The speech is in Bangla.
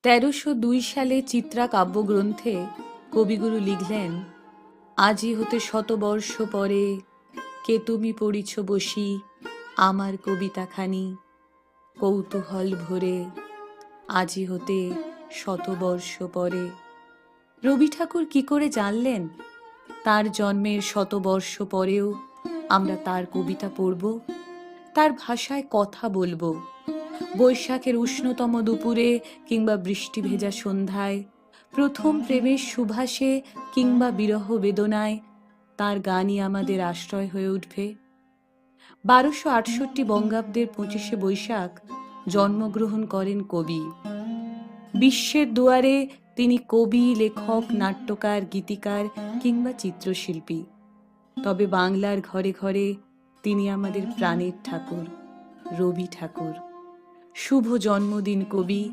1302 সালে চিত্রা কাব্যগ্রন্থে কবিগুরু লিখলেন, আজি হতে শতবর্ষ পরে কে তুমি পড়িছ বসি আমার কবিতাখানি কৌতূহল ভরে। আজি হতে শতবর্ষ পরে। রবি ঠাকুর কি করে জানলেন তার জন্মের শতবর্ষ পরেও আমরা তার কবিতা পড়ব, তার ভাষায় কথা বলবো? বৈশাখের উষ্ণতম দুপুরে কিংবা বৃষ্টি ভেজা সন্ধ্যায়, প্রথম প্রেমের সুভাষে কিংবা বিরহ বেদনায় তার গানই আমাদের আশ্রয় হয়ে উঠবে। 1268 বঙ্গাব্দের 25শে বৈশাখ জন্মগ্রহণ করেন কবি। বিশ্বের দুয়ারে তিনি কবি, লেখক, নাট্যকার, গীতিকার কিংবা চিত্রশিল্পী। তবে বাংলার ঘরে ঘরে তিনি আমাদের প্রাণের ঠাকুর, রবি ঠাকুর। শুভ জন্মদিন কবি।